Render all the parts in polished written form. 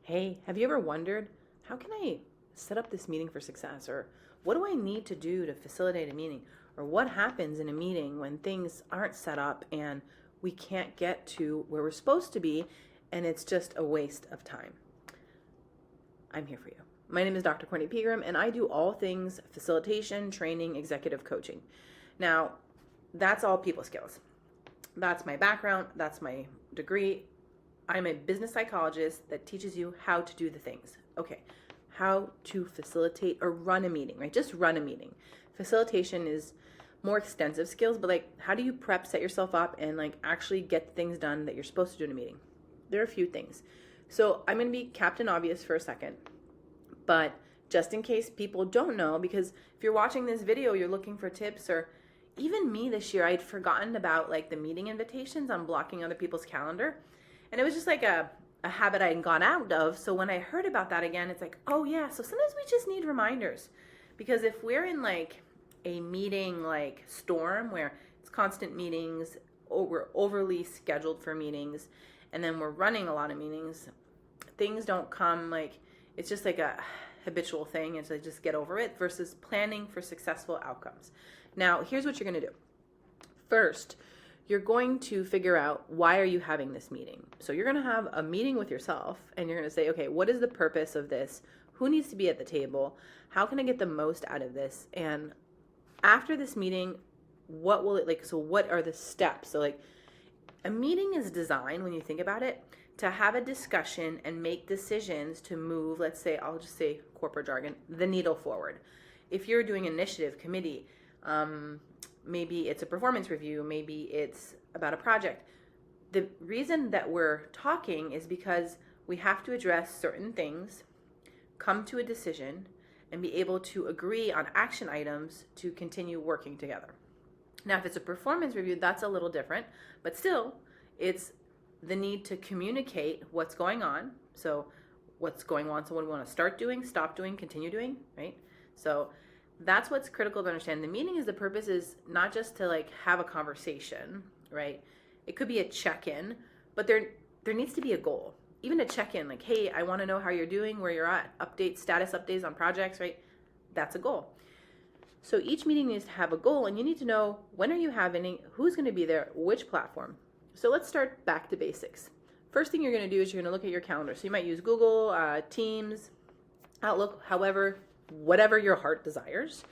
Hey, have you ever wondered, how can I set up this meeting for success? Or what do I need to do to facilitate a meeting? Or what happens in a meeting when things aren't set up and we can't get to where we're supposed to be and it's just a waste of time? I'm here for you. My name is Dr. Kortney Peagram, and I do all things facilitation, training, executive coaching. Now, that's all people skills. That's my background. That's my degree. I'm a business psychologist that teaches you how to do the things. Okay, how to facilitate or run a meeting, right? Just run a meeting. Facilitation is more extensive skills, but like, how do you prep, set yourself up, and like actually get things done that you're supposed to do in a meeting? There are a few things. So I'm going to be Captain Obvious for a second, but just in case people don't know, because if you're watching this video, you're looking for tips, or even me this year, I'd forgotten about like the meeting invitations on blocking other people's calendar. And it was just like a habit I had gone out of. So when I heard about that again, it's like, oh yeah, so sometimes we just need reminders. Because if we're in like a meeting like storm where it's constant meetings, or we're overly scheduled for meetings, and then we're running a lot of meetings, things don't come like, it's just like a habitual thing, and so just get over it versus planning for successful outcomes. Now, here's what you're going to do. First, you're going to figure out, why are you having this meeting? So you're going to have a meeting with yourself, and you're going to say, okay, what is the purpose of this? Who needs to be at the table? How can I get the most out of this? And after this meeting, what will it like? So what are the steps? So like, a meeting is designed, when you think about it, to have a discussion and make decisions to move, let's say, I'll just say corporate jargon, the needle forward. If you're doing initiative committee, maybe it's a performance review, maybe it's about a project. The reason that we're talking is because we have to address certain things, come to a decision, and be able to agree on action items to continue working together. Now, if it's a performance review, that's a little different, but still, it's the need to communicate what's going on. So what's going on, so what do we want to start doing, stop doing, continue doing, right? So that's what's critical to understand. The meeting is, the purpose is not just to like have a conversation, right? It could be a check-in, but there needs to be a goal. Even a check-in, like, hey, I want to know how you're doing, where you're at, status updates on projects, right? That's a goal. So each meeting needs to have a goal, and you need to know, when are you having it, who's going to be there, which platform. So let's start back to basics. First thing you're going to do is you're going to look at your calendar. So you might use Google, Teams, Outlook, whatever your heart desires.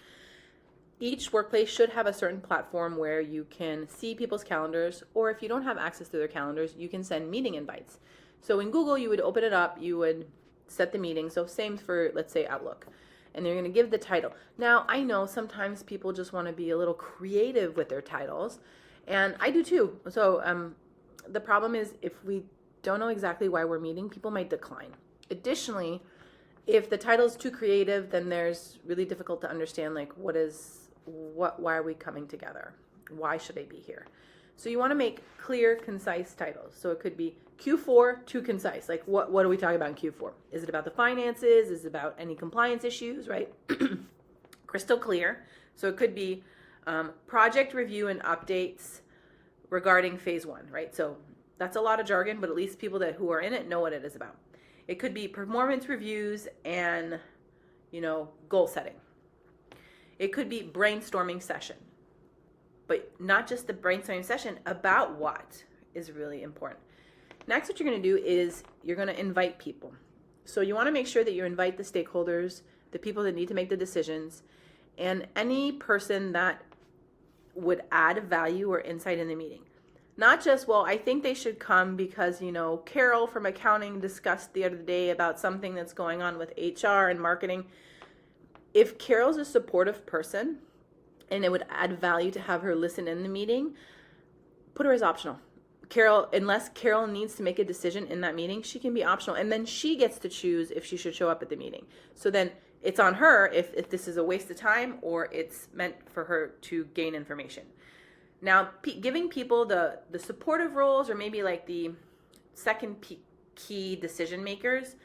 Each workplace should have a certain platform where you can see people's calendars, or if you don't have access to their calendars, you can send meeting invites. So in Google, you would open it up, you would set the meeting. So same for, let's say, Outlook. And they're going to give the title. Now, I know sometimes people just want to be a little creative with their titles, and I do too. So the problem is, if we don't know exactly why we're meeting, people might decline. Additionally, if the title is too creative, then there's really difficult to understand, like, why are we coming together? Why should I be here? So you want to make clear, concise titles. So it could be Q4, too concise. Like, what are we talking about in Q4? Is it about the finances? Is it about any compliance issues, right? Crystal clear. So it could be project review and updates regarding phase 1, right? So that's a lot of jargon, but at least people who are in it know what it is about. It could be performance reviews and, goal setting. It could be brainstorming session, but not just the brainstorming session, about what is really important. Next, what you're going to do is you're going to invite people. So you want to make sure that you invite the stakeholders, the people that need to make the decisions, and any person that would add value or insight in the meeting. Not just, well, I think they should come because, Carol from accounting discussed the other day about something that's going on with HR and marketing. If Carol's a supportive person and it would add value to have her listen in the meeting, put her as optional. Carol, unless Carol needs to make a decision in that meeting, she can be optional. And then she gets to choose if she should show up at the meeting. So then it's on her if this is a waste of time or it's meant for her to gain information. Now, giving people the supportive roles, or maybe like the second key decision makers,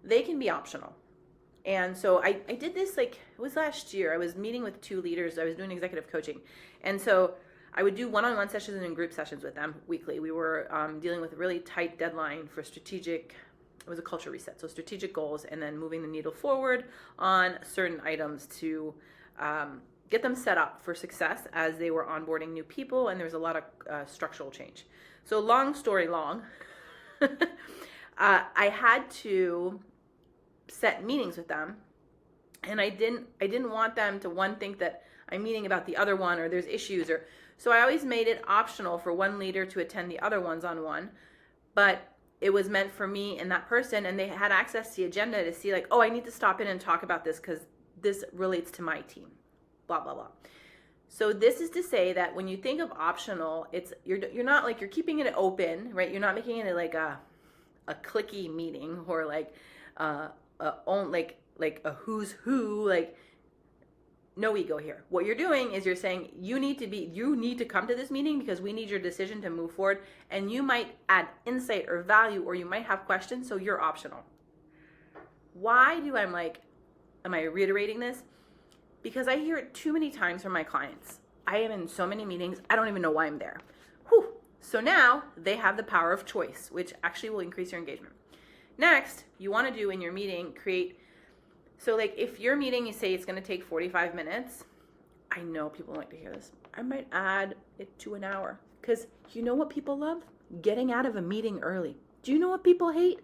they can be optional. And so I did this, like, it was last year. I was meeting with 2 leaders. I was doing executive coaching. And so I would do one-on-one sessions and group sessions with them weekly. We were dealing with a really tight deadline for strategic it was a culture reset. So strategic goals, and then moving the needle forward on certain items to get them set up for success as they were onboarding new people, and there was a lot of structural change. So long story long, I had to set meetings with them, and I didn't want them to think that I'm meeting about the other one or there's issues, or so I always made it optional for one leader to attend the other ones on one, but it was meant for me and that person, and they had access to the agenda to see like, oh, I need to stop in and talk about this because this relates to my team, blah, blah, blah. So this is to say that when you think of optional, it's you're not like, you're keeping it open, right? You're not making it like a cliquey meeting or like like a who's who, like no ego here. What you're doing is you're saying you need to come to this meeting because we need your decision to move forward, and you might add insight or value, or you might have questions, so you're optional. Why am I reiterating this? Because I hear it too many times from my clients. I am in so many meetings, I don't even know why I'm there. Whew. So now they have the power of choice, which actually will increase your engagement. Next, you want to do in your meeting, so like if your meeting, you say it's going to take 45 minutes, I know people like to hear this. I might add it to an hour, because you know what people love? Getting out of a meeting early. Do you know what people hate?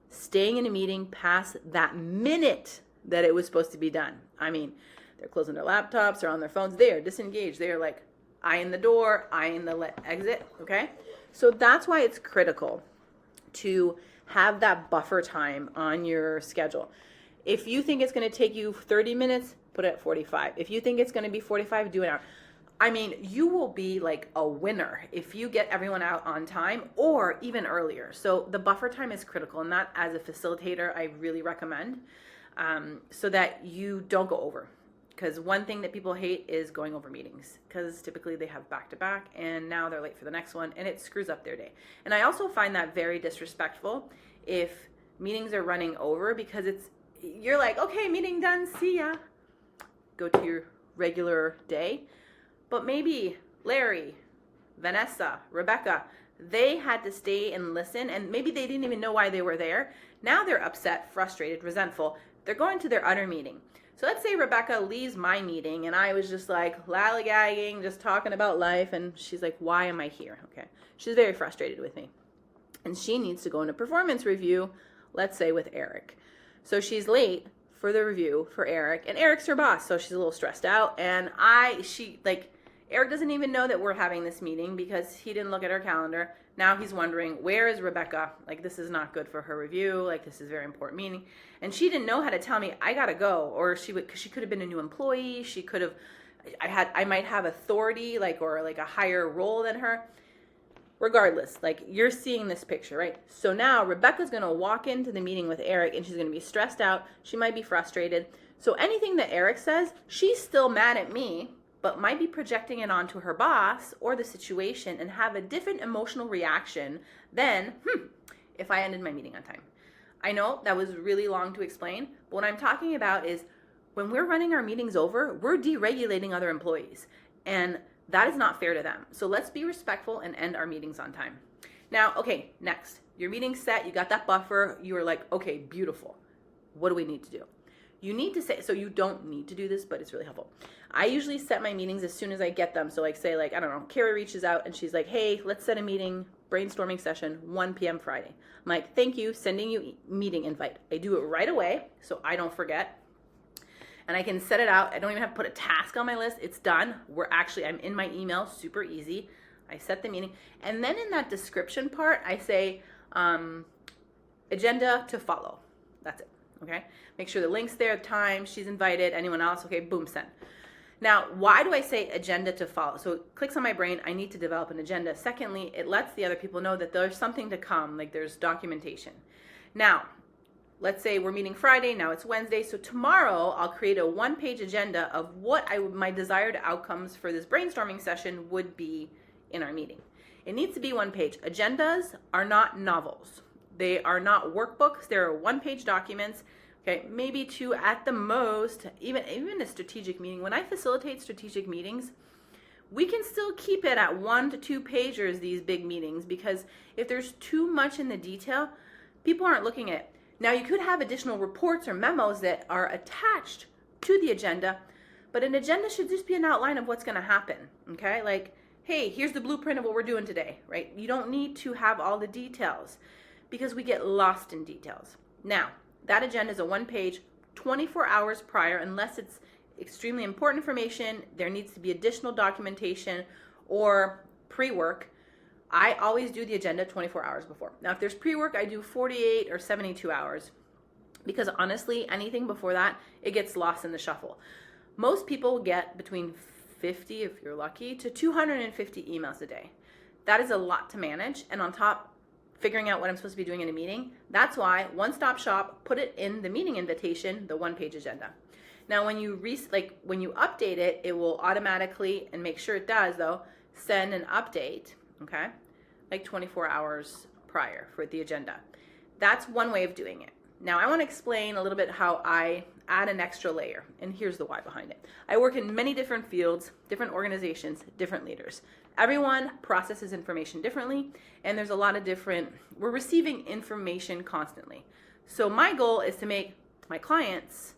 Staying in a meeting past that minute that it was supposed to be done. I mean, they're closing their laptops, they're on their phones, they are disengaged. They are like, eye in the door, eye in the exit, okay? So that's why it's critical to have that buffer time on your schedule. If you think it's going to take you 30 minutes, put it at 45. If you think it's going to be 45, do an hour. I mean, you will be like a winner if you get everyone out on time or even earlier. So the buffer time is critical, and that as a facilitator, I really recommend so that you don't go over. Because one thing that people hate is going over meetings, because typically they have back-to-back and now they're late for the next one, and it screws up their day. And I also find that very disrespectful if meetings are running over, because you're like, okay, meeting done, see ya. Go to your regular day. But maybe Larry, Vanessa, Rebecca, they had to stay and listen, and maybe they didn't even know why they were there. Now they're upset, frustrated, resentful. They're going to their other meeting. So let's say Rebecca leaves my meeting, and I was just like lollygagging, just talking about life, and she's like, why am I here? Okay. She's very frustrated with me. And she needs to go into performance review, let's say with Eric. So she's late for the review for Eric, and Eric's her boss, so she's a little stressed out. And Eric doesn't even know that we're having this meeting because he didn't look at her calendar. Now he's wondering, where is Rebecca? Like, this is not good for her review. Like, this is a very important meeting. And she didn't know how to tell me, I gotta go. Or because she could have been a new employee. She could have, I might have authority, or a higher role than her. Regardless, you're seeing this picture, right? So now Rebecca's going to walk into the meeting with Eric, and she's going to be stressed out. She might be frustrated. So anything that Eric says, she's still mad at me, but might be projecting it onto her boss or the situation and have a different emotional reaction than, if I ended my meeting on time. I know that was really long to explain, but what I'm talking about is when we're running our meetings over, we're deregulating other employees. And that is not fair to them. So let's be respectful and end our meetings on time. Now, okay, next. Your meeting's set, you got that buffer, you were like, okay, beautiful. What do we need to do? You need to say, so you don't need to do this, but it's really helpful. I usually set my meetings as soon as I get them. So say I don't know, Carrie reaches out and she's like, hey, let's set a meeting, brainstorming session, 1 p.m. Friday. I'm like, thank you, sending you meeting invite. I do it right away so I don't forget. And I can set it out. I don't even have to put a task on my list. It's done. I'm in my email, super easy. I set the meeting. And then in that description part, I say, agenda to follow. That's it, okay? Make sure the link's there, time, she's invited, anyone else, okay, boom, send. Now, why do I say agenda to follow? So it clicks on my brain, I need to develop an agenda. Secondly, it lets the other people know that there's something to come, there's documentation. Now, let's say we're meeting Friday, now it's Wednesday, so tomorrow I'll create a one-page agenda of what my desired outcomes for this brainstorming session would be in our meeting. It needs to be one page. Agendas are not novels. They are not workbooks. They're one-page documents, okay, maybe two at the most, even a strategic meeting. When I facilitate strategic meetings, we can still keep it at 1 to 2 pagers, these big meetings, because if there's too much in the detail, people aren't looking at it. Now, you could have additional reports or memos that are attached to the agenda, but an agenda should just be an outline of what's going to happen, okay? Like, hey, here's the blueprint of what we're doing today, right? You don't need to have all the details because we get lost in details. Now, that agenda is a one-page, 24 hours prior, unless it's extremely important information, there needs to be additional documentation or pre-work. I always do the agenda 24 hours before. Now, if there's pre-work, I do 48 or 72 hours because honestly, anything before that, it gets lost in the shuffle. Most people get between 50, if you're lucky, to 250 emails a day. That is a lot to manage, and on top, figuring out what I'm supposed to be doing in a meeting. That's why one-stop shop, put it in the meeting invitation, the one-page agenda. Now, when you update it, it will automatically, and make sure it does though, send an update, okay, like 24 hours prior for the agenda. That's one way of doing it. Now, I want to explain a little bit how I add an extra layer, and here's the why behind it. I work in many different fields, different organizations, different leaders. Everyone processes information differently, and there's a lot of we're receiving information constantly. So my goal is to make my clients,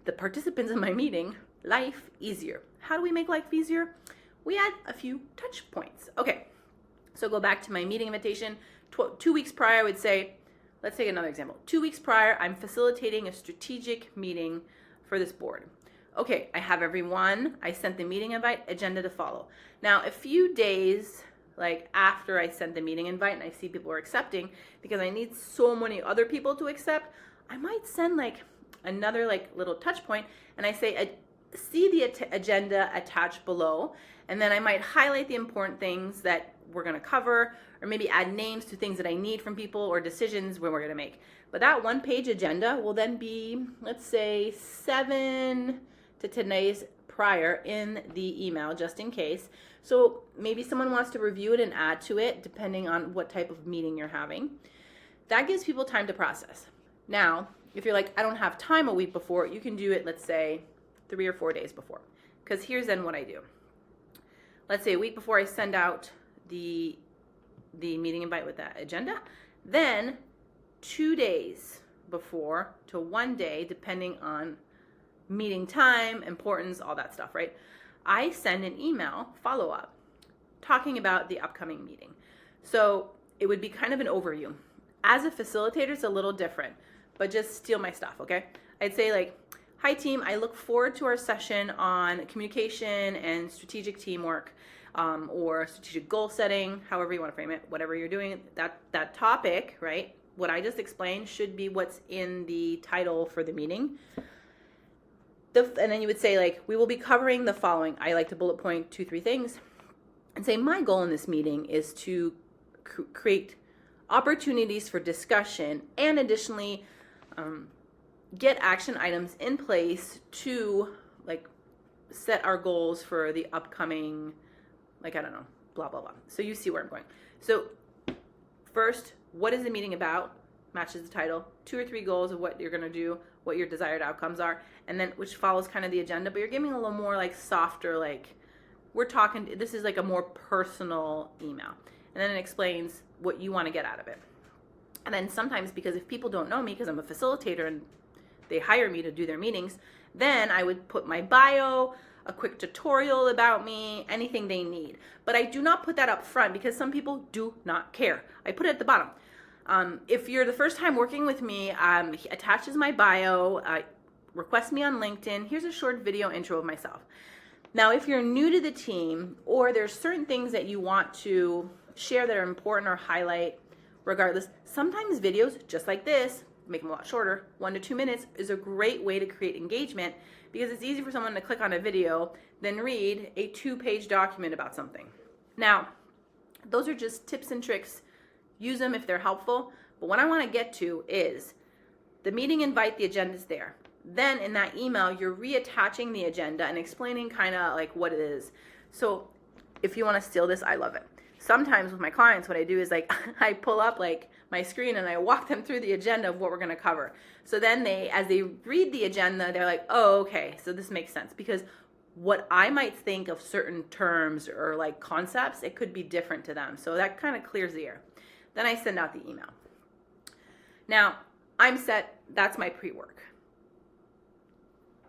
the participants in my meeting, life easier. How do we make life easier? We add a few touch points. Okay, so go back to my meeting invitation. 2 weeks prior, I would say, let's take another example. 2 weeks prior, I'm facilitating a strategic meeting for this board. Okay, I have everyone. I sent the meeting invite, agenda to follow. Now, a few days like after I sent the meeting invite and I see people are accepting, because I need so many other people to accept, I might send like another like little touch point, and I say, see the agenda attached below, and then I might highlight the important things that we're going to cover, or maybe add names to things that I need from people or decisions when we're going to make. But that one-page agenda will then be, let's say, 7 to 10 days prior in the email, just in case. So maybe someone wants to review it and add to it, depending on what type of meeting you're having. That gives people time to process. Now, if you're like, I don't have time a week before, you can do it, let's say, 3 or 4 days before. Because here's then what I do. Let's say a week before I send out the meeting invite with that agenda, then 2 days before to 1 day, depending on meeting time, importance, all that stuff, right? I send an email follow-up talking about the upcoming meeting. So it would be kind of an overview. As a facilitator, it's a little different, but just steal my stuff, okay? I'd say like, hi team, I look forward to our session on communication and strategic teamwork, or strategic goal setting, however you want to frame it, whatever you're doing, that topic, right? What I just explained should be what's in the title for the meeting. And then you would say like, we will be covering the following. I like to bullet point 2-3 things and say my goal in this meeting is to create opportunities for discussion and additionally get action items in place to like set our goals for the upcoming, like, I don't know, blah, blah, blah. So you see where I'm going. So first, what is the meeting about? Matches the title. 2 or 3 goals of what you're going to do, what your desired outcomes are, and then which follows kind of the agenda, but you're giving a little more like softer, like we're talking, this is like a more personal email. And then it explains what you want to get out of it. And then sometimes, because if people don't know me, because I'm a facilitator and they hire me to do their meetings, then I would put my bio, a quick tutorial about me, anything they need. But I do not put that up front because some people do not care. I put it at the bottom. If you're the first time working with me, attached is my bio, request me on LinkedIn. Here's a short video intro of myself. Now, if you're new to the team or there's certain things that you want to share that are important or highlight, regardless, sometimes videos just like this, make them a lot shorter, 1 to 2 minutes, is a great way to create engagement because it's easy for someone to click on a video than read a 2-page document about something. Now, those are just tips and tricks. Use them if they're helpful. But what I want to get to is the meeting invite, the agenda's there. Then in that email, you're reattaching the agenda and explaining kind of like what it is. So if you want to steal this, I love it. Sometimes with my clients, what I do is like I pull up like my screen and I walk them through the agenda of what we're going to cover. So then as they read the agenda, they're like, oh, okay, so this makes sense. Because what I might think of certain terms or like concepts, it could be different to them. So that kind of clears the air. Then I send out the email. Now, I'm set. That's my pre-work.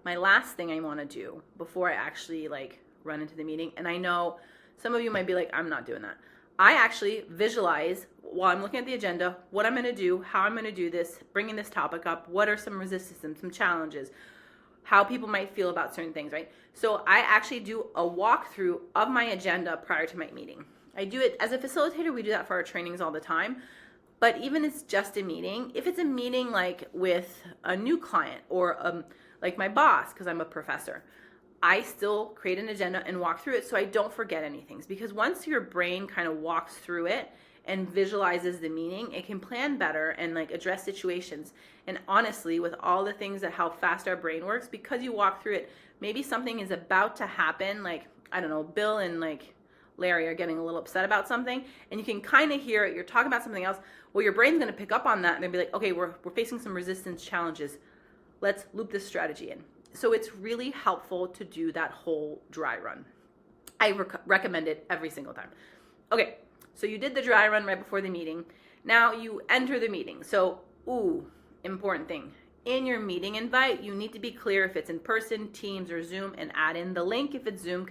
My last thing I want to do before I actually like run into the meeting, and I know some of you might be like, I'm not doing that. I actually visualize while I'm looking at the agenda, what I'm going to do, how I'm going to do this, bringing this topic up, what are some resistance, some challenges, how people might feel about certain things, right? So I actually do a walkthrough of my agenda prior to my meeting. I do it as a facilitator. We do that for our trainings all the time. But even if it's just a meeting, if it's a meeting like with a new client or like my boss, because I'm a professor, I still create an agenda and walk through it so I don't forget anything. Because once your brain kind of walks through it and visualizes the meaning, it can plan better and like address situations. And honestly, with all the things that how fast our brain works, because you walk through it, maybe something is about to happen, like, I don't know, Bill and like Larry are getting a little upset about something, and you can kind of hear it, you're talking about something else. Well, your brain's going to pick up on that and they'll be like, okay, we're facing some resistance challenges. Let's loop this strategy in. So it's really helpful to do that whole dry run. I recommend it every single time. Okay, so you did the dry run right before the meeting. Now you enter the meeting. So, important thing. In your meeting invite, you need to be clear if it's in person, Teams, or Zoom, and add in the link if it's Zoom,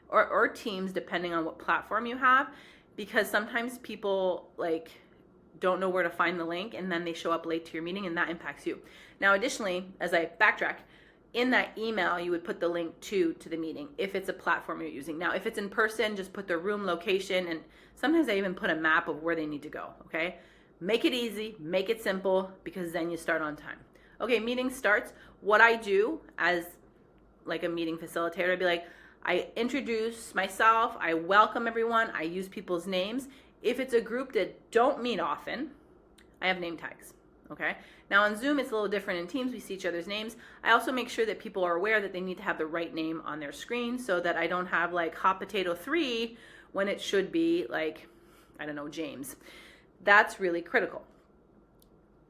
or Teams, depending on what platform you have, because sometimes people like don't know where to find the link and then they show up late to your meeting and that impacts you. Now, additionally, as I backtrack, in that email, you would put the link to the meeting if it's a platform you're using. Now, if it's in person, just put the room location, and sometimes I even put a map of where they need to go, okay? Make it easy, make it simple, because then you start on time. Okay, meeting starts. What I do as like a meeting facilitator, I'd be like, I introduce myself, I welcome everyone, I use people's names. If it's a group that don't meet often, I have name tags, okay? Now on Zoom, it's a little different. In Teams, we see each other's names. I also make sure that people are aware that they need to have the right name on their screen so that I don't have like Hot Potato 3 when it should be like, I don't know, James. That's really critical.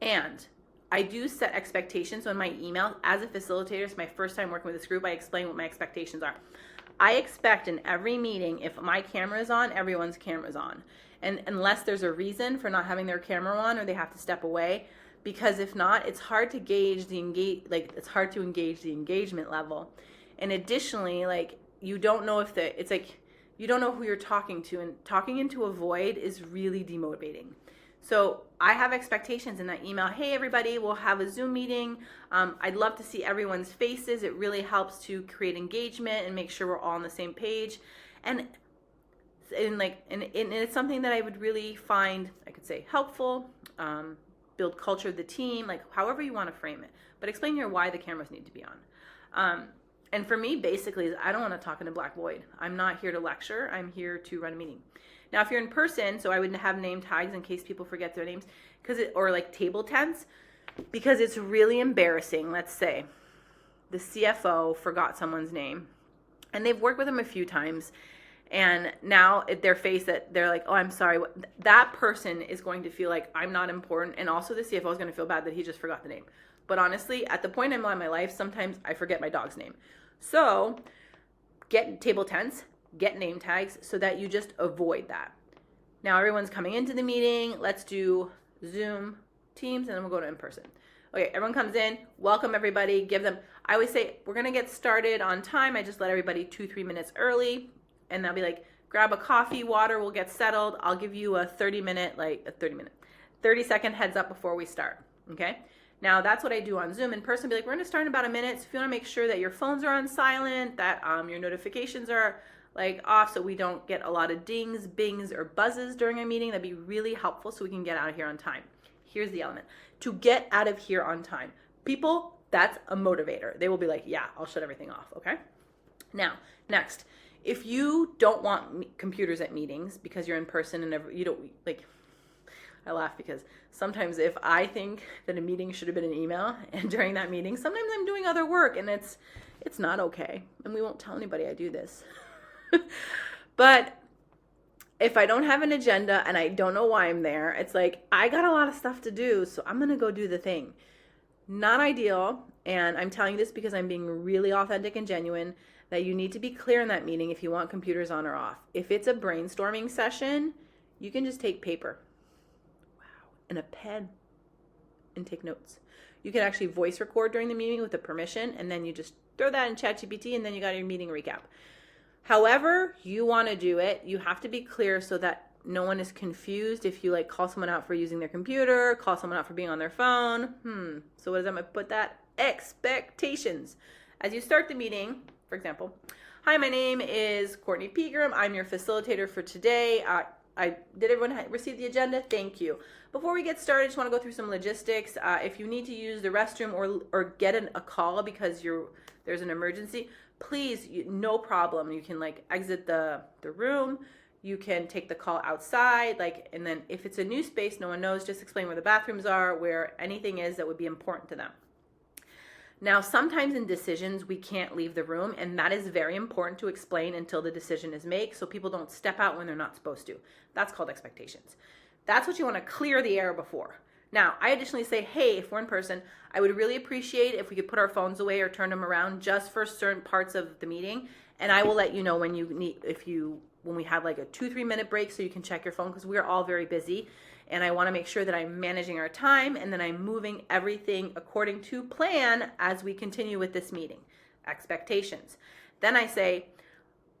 And I do set expectations on my email. As a facilitator, it's my first time working with this group, I explain what my expectations are. I expect in every meeting, if my camera is on, everyone's camera is on. And unless there's a reason for not having their camera on or they have to step away, because if not, it's hard to gauge it's hard to engage the engagement level. And additionally, like, you don't know if it's like, you don't know who you're talking to, and talking into a void is really demotivating. So I have expectations in that email. Hey, everybody, we'll have a Zoom meeting. I'd love to see everyone's faces. It really helps to create engagement and make sure we're all on the same page. And it's something that I would really find, I could say, helpful, build culture of the team, like however you want to frame it. But explain here why the cameras need to be on. And for me, basically, I don't want to talk in a black void. I'm not here to lecture. I'm here to run a meeting. Now, if you're in person, so I would have name tags in case people forget their names, or like table tents, because it's really embarrassing. Let's say the CFO forgot someone's name, and they've worked with them a few times, and now their face that they're like, oh, I'm sorry. That person is going to feel like I'm not important, and also the CFO is going to feel bad that he just forgot the name. But honestly, at the point in my life, sometimes I forget my dog's name. So get table tents, get name tags so that you just avoid that. Now everyone's coming into the meeting. Let's do Zoom, Teams, and then we'll go to in-person. Okay, everyone comes in. Welcome everybody. I always say, we're going to get started on time. I just let everybody 2-3 minutes early. And they'll be like, grab a coffee, water, we'll get settled. I'll give you a 30-second heads up before we start, okay? Now, that's what I do on Zoom. In person, be like, we're going to start in about a minute. So if you want to make sure that your phones are on silent, that your notifications are like off so we don't get a lot of dings, bings, or buzzes during our meeting, that'd be really helpful so we can get out of here on time. Here's the element. To get out of here on time. People, that's a motivator. They will be like, yeah, I'll shut everything off, okay? Now, next. If you don't want computers at meetings because you're in person and you don't, like, I laugh because sometimes if I think that a meeting should have been an email and during that meeting, sometimes I'm doing other work and it's not okay. And we won't tell anybody I do this. But if I don't have an agenda and I don't know why I'm there, it's like, I got a lot of stuff to do, so I'm going to go do the thing. Not ideal. And I'm telling you this because I'm being really authentic and genuine, that you need to be clear in that meeting if you want computers on or off. If it's a brainstorming session, you can just take paper. Wow. And a pen. and take notes. You can actually voice record during the meeting with the permission, and then you just throw that in ChatGPT, and then you got your meeting recap. However you want to do it, you have to be clear so that no one is confused. If you call someone out for using their computer, call someone out for being on their phone. So what does that mean? Put that? Expectations. As you start the meeting, for example, hi, my name is Kortney Peagram. I'm your facilitator for today. Did everyone receive the agenda? Thank you. Before we get started, I just want to go through some logistics. If you need to use the restroom or get a call because there's an emergency, please, no problem. You can exit the room. You can take the call outside, and then if it's a new space, no one knows, just explain where the bathrooms are, where anything is that would be important to them. Now, sometimes in decisions, we can't leave the room, and that is very important to explain until the decision is made so people don't step out when they're not supposed to. That's called expectations. That's what you want to clear the air before. Now, I additionally say, hey, if we're in person, I would really appreciate if we could put our phones away or turn them around just for certain parts of the meeting, and I will let you know when we have a 2-3 minute break so you can check your phone, because we're all very busy. And I want to make sure that I'm managing our time and then I'm moving everything according to plan as we continue with this meeting. Expectations. Then I say,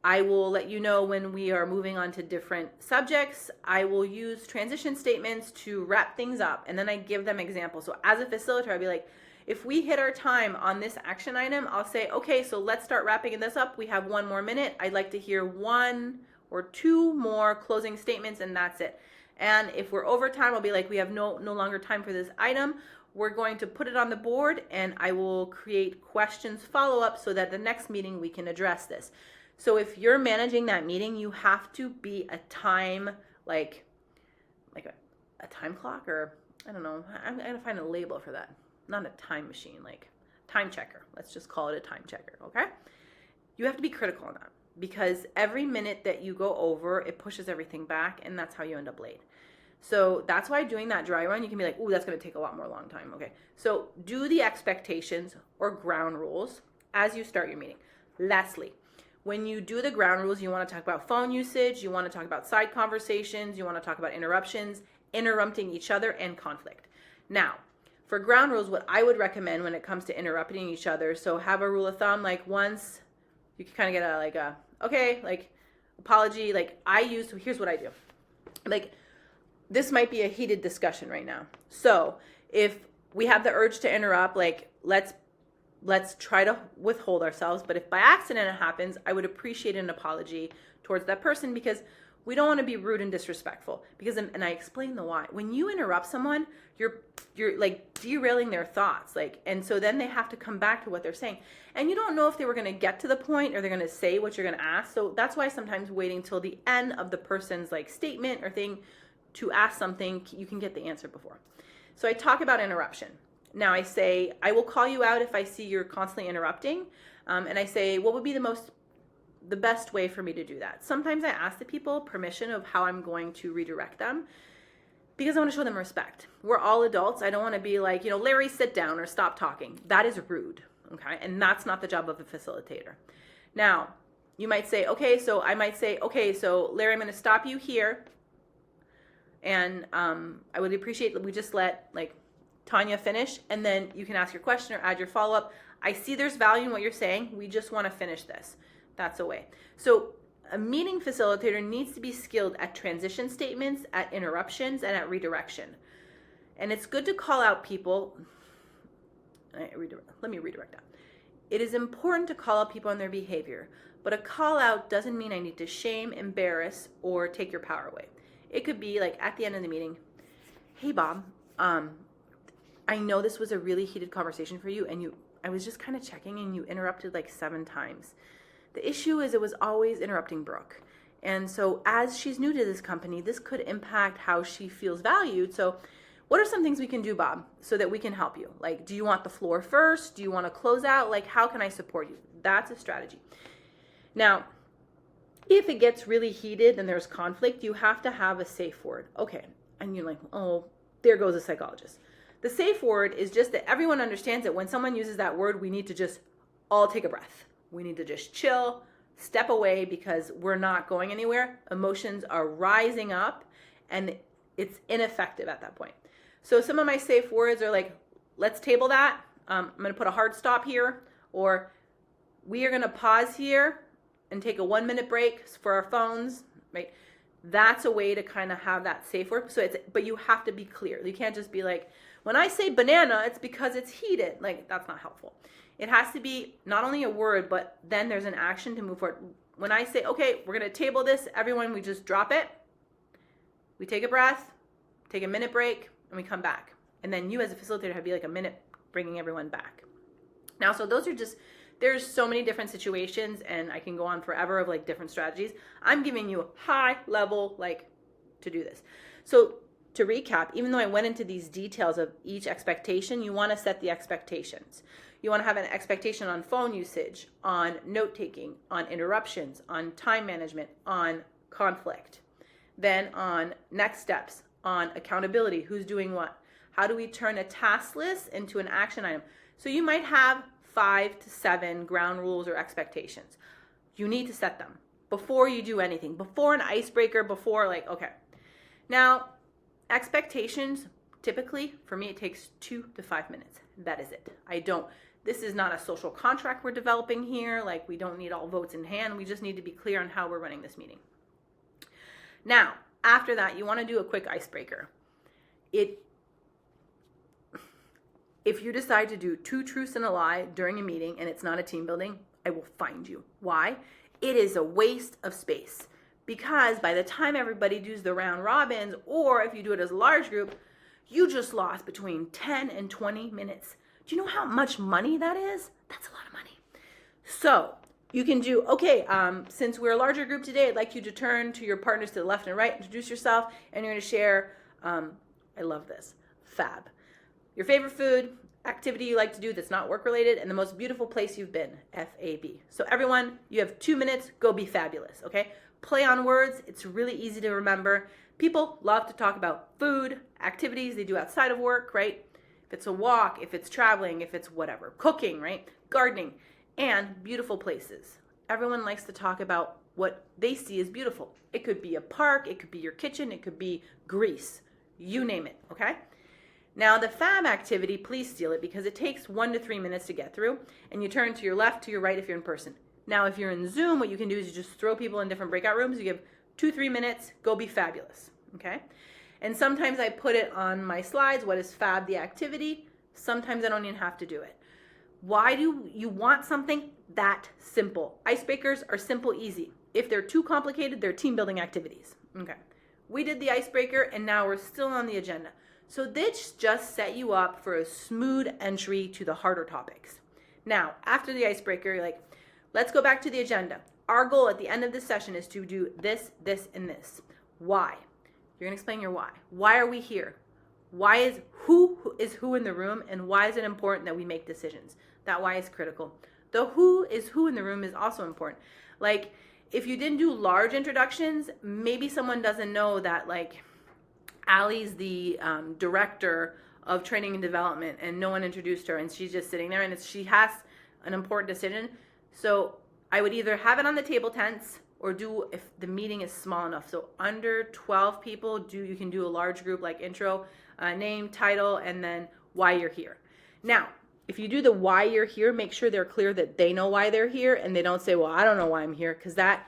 I will let you know when we are moving on to different subjects. I will use transition statements to wrap things up. And then I give them examples. So as a facilitator, I'd be like, if we hit our time on this action item, I'll say, okay, so let's start wrapping this up. We have 1 more minute. I'd like to hear 1 or 2 more closing statements, and that's it. And if we're over time, I'll be like, we have no longer time for this item. We're going to put it on the board, and I will create questions follow-up so that the next meeting we can address this. So if you're managing that meeting, you have to be a time, like a time clock, or I don't know. I'm going to find a label for that. Not a time machine, like time checker. Let's just call it a time checker, okay? You have to be critical on that, because every minute that you go over, it pushes everything back, and that's how you end up late. So that's why doing that dry run, you can be like, oh, that's going to take a lot more long time. Okay, so do the expectations or ground rules as you start your meeting. Lastly, when you do the ground rules, you want to talk about phone usage, you want to talk about side conversations, you want to talk about interruptions, interrupting each other, and conflict. Now, for ground rules, what I would recommend when it comes to interrupting each other, so have a rule of thumb, once you can kind of get apology, here's what I do. This might be a heated discussion right now. So if we have the urge to interrupt, let's try to withhold ourselves. But if by accident it happens, I would appreciate an apology towards that person, because we don't want to be rude and disrespectful. And I explain the why. When you interrupt someone, you're derailing their thoughts. And so then they have to come back to what they're saying. And you don't know if they were going to get to the point or they're going to say what you're going to ask. So that's why sometimes waiting till the end of the person's statement or thing to ask something, you can get the answer before. So I talk about interruption. Now I say, I will call you out if I see you're constantly interrupting. And I say, what would be the best way for me to do that? Sometimes I ask the people permission of how I'm going to redirect them, because I want to show them respect. We're all adults. I don't want to be like, Larry, sit down or stop talking. That is rude, okay? And that's not the job of a facilitator. Now, you might say, okay, so Larry, I'm going to stop you here. And I would appreciate that we just let Tanya finish, and then you can ask your question or add your follow-up. I see there's value in what you're saying. We just want to finish this. That's a way. So a meeting facilitator needs to be skilled at transition statements, at interruptions, and at redirection. And it's good to call out people. Let me redirect that. It is important to call out people on their behavior, but a call out doesn't mean I need to shame, embarrass, or take your power away. It could be at the end of the meeting, hey, Bob, I know this was a really heated conversation for you, and I was just kind of checking, and you interrupted 7 times. The issue is it was always interrupting Brooke. And so as she's new to this company, this could impact how she feels valued. So what are some things we can do, Bob, so that we can help you? Do you want the floor first? Do you want to close out? How can I support you? That's a strategy. Now, if it gets really heated and there's conflict, you have to have a safe word. Okay. And you're like, oh, there goes a psychologist. The safe word is just that everyone understands that when someone uses that word, we need to just all take a breath. We need to just chill, step away, because we're not going anywhere. Emotions are rising up and it's ineffective at that point. So some of my safe words are like, let's table that. I'm going to put a hard stop here, or we are going to pause here and take a 1-minute break for our phones, right? That's a way to kind of have that safe word. So but you have to be clear. You can't just be like, when I say banana, it's because it's heated. Like, that's not helpful. It has to be not only a word, but then there's an action to move forward. When I say, okay, we're going to table this, everyone, we just drop it. We take a breath, take a minute break, and we come back. And then you as a facilitator have to be like a minute bringing everyone back. Now, so those are just, there's so many different situations, and I can go on forever of like different strategies. I'm giving you high level, like, to do this. So to recap, even though I went into these details of each expectation, you want to set the expectations. You want to have an expectation on phone usage, on note taking, on interruptions, on time management, on conflict. Then on next steps, on accountability, who's doing what. How do we turn a task list into an action item? So you might have 5 to 7 ground rules or expectations. You need to set them before you do anything, before an icebreaker, before like, okay. Now, expectations, typically, for me, it takes 2 to 5 minutes. That is it. This is not a social contract we're developing here. Like, we don't need all votes in hand. We just need to be clear on how we're running this meeting. Now, after that, you want to do a quick icebreaker. If you decide to do 2 truths and a lie during a meeting and it's not a team building, I will find you. Why? It is a waste of space, because by the time everybody does the round robins, or if you do it as a large group, you just lost between 10 and 20 minutes. Do you know how much money that is? That's a lot of money. So you can do, okay, since we're a larger group today, I'd like you to turn to your partners to the left and right, introduce yourself, and you're going to share, I love this, fab. Your favorite food, activity you like to do that's not work related, and the most beautiful place you've been, FAB. So everyone, you have 2 minutes, go be fabulous, okay? Play on words, it's really easy to remember. People love to talk about food, activities they do outside of work, right? If it's a walk, if it's traveling, if it's whatever, cooking, right? Gardening, and beautiful places. Everyone likes to talk about what they see as beautiful. It could be a park, it could be your kitchen, it could be Greece, you name it, okay? Now the fab activity, please steal it, because it takes 1 to 3 minutes to get through, and you turn to your left, to your right if you're in person. Now if you're in Zoom, what you can do is you just throw people in different breakout rooms. You give 2-3 minutes, go be fabulous, okay? And sometimes I put it on my slides, what is fab the activity? Sometimes I don't even have to do it. Why do you want something that simple? Icebreakers are simple, easy. If they're too complicated, they're team building activities, okay? We did the icebreaker, and now we're still on the agenda. So this just set you up for a smooth entry to the harder topics. Now, after the icebreaker, you're like, let's go back to the agenda. Our goal at the end of this session is to do this, this, and this. Why? You're going to explain your why. Why are we here? Why is who in the room, and why is it important that we make decisions? That why is critical. The who in the room is also important. Like, if you didn't do large introductions, maybe someone doesn't know that, like, Allie's the director of training and development, and no one introduced her, and she's just sitting there, and she has an important decision. So I would either have it on the table tents, or do, if the meeting is small enough. So under 12 people, you can do a large group, like intro, name, title, and then why you're here. Now, if you do the why you're here, make sure they're clear that they know why they're here, and they don't say, well, I don't know why I'm here, because that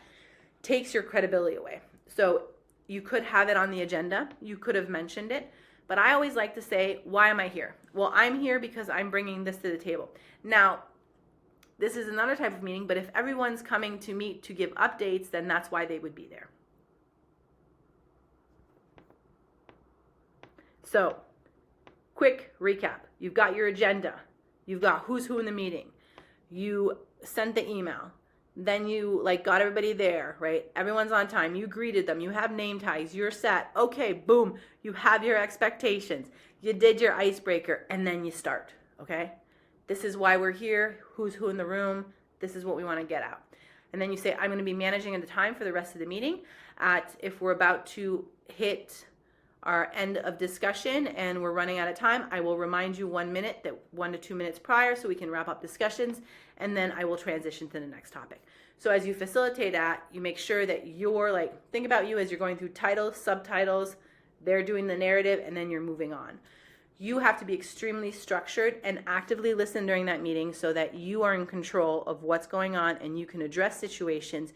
takes your credibility away. So you could have it on the agenda. You could have mentioned it. But I always like to say, why am I here? Well, I'm here because I'm bringing this to the table. Now, this is another type of meeting, but if everyone's coming to meet to give updates, then that's why they would be there. So, quick recap. You've got your agenda. You've got who's who in the meeting. You sent the email. Then you got everybody there, right? Everyone's on time. You greeted them. You have name tags. You're set. Okay, boom. You have your expectations. You did your icebreaker, and then you start, okay? This is why we're here. Who's who in the room. This is what we want to get out. And then you say, I'm going to be managing the time for the rest of the meeting. If we're about to hit our end of discussion and we're running out of time, I will remind you 1 minute, 1 to 2 minutes prior, so we can wrap up discussions, and then I will transition to the next topic. So as you facilitate that, you make sure that you're think about you as you're going through titles, subtitles, they're doing the narrative, and then you're moving on. You have to be extremely structured and actively listen during that meeting so that you are in control of what's going on and you can address situations.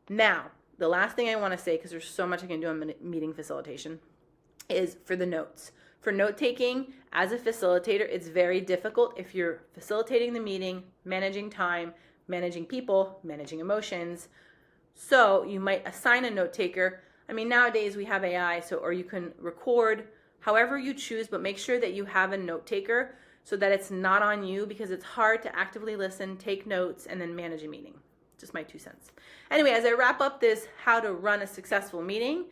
Now, the last thing I want to say, because there's so much I can do on meeting facilitation, is for the notes. For note taking, as a facilitator, it's very difficult if you're facilitating the meeting, managing time, managing people, managing emotions. So you might assign a note taker. I mean, nowadays we have AI, or you can record however you choose, but make sure that you have a note taker so that it's not on you, because it's hard to actively listen, take notes, and then manage a meeting. Just my 2 cents. Anyway, as I wrap up this how to run a successful meeting,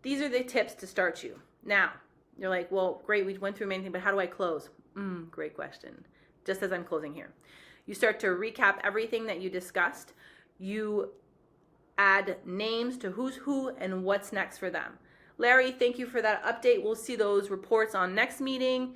these are the tips to start you. Now, you're like, well, great, we went through many things, but how do I close? Great question. Just as I'm closing here. You start to recap everything that you discussed. You add names to who's who and what's next for them. Larry, thank you for that update. We'll see those reports on next meeting.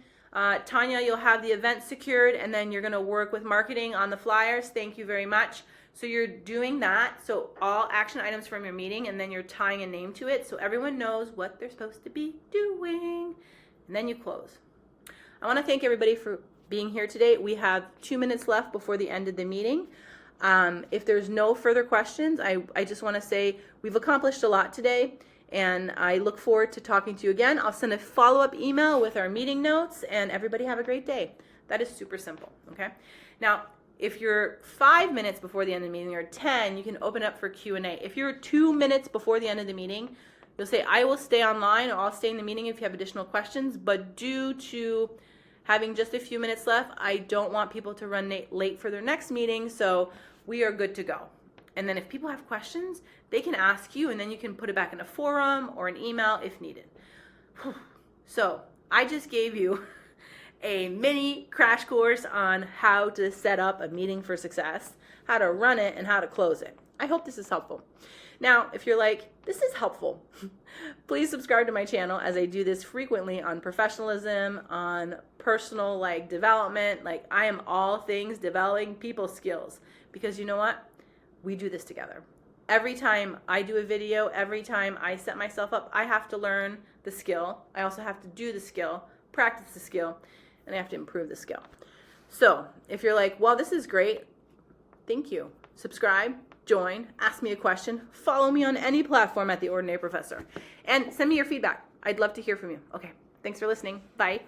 Tanya, you'll have the event secured, and then you're going to work with marketing on the flyers. Thank you very much. So you're doing that. So all action items from your meeting, and then you're tying a name to it so everyone knows what they're supposed to be doing. And then you close. I want to thank everybody for being here today. We have 2 minutes left before the end of the meeting. If there's no further questions, I just want to say we've accomplished a lot today, and I look forward to talking to you again. I'll send a follow-up email with our meeting notes, and everybody have a great day. That is super simple, okay? Now, if you're 5 minutes before the end of the meeting, or 10, you can open up for Q&A. If you're 2 minutes before the end of the meeting, you'll say, I will stay online, or I'll stay in the meeting if you have additional questions, but due to having just a few minutes left, I don't want people to run late for their next meeting, so we are good to go. And then if people have questions, they can ask you, and then you can put it back in a forum or an email if needed. So I just gave you a mini crash course on how to set up a meeting for success, how to run it, and how to close it. I hope this is helpful. Now, if you're like, this is helpful, please subscribe to my channel, as I do this frequently on professionalism, on personal development. I am all things developing people skills, because you know what? We do this together. Every time I do a video, every time I set myself up, I have to learn the skill. I also have to do the skill, practice the skill, and I have to improve the skill. So if you're like, well, this is great, thank you. Subscribe, join, ask me a question, follow me on any platform at The Ordinary Professor, and send me your feedback. I'd love to hear from you. Okay, thanks for listening. Bye.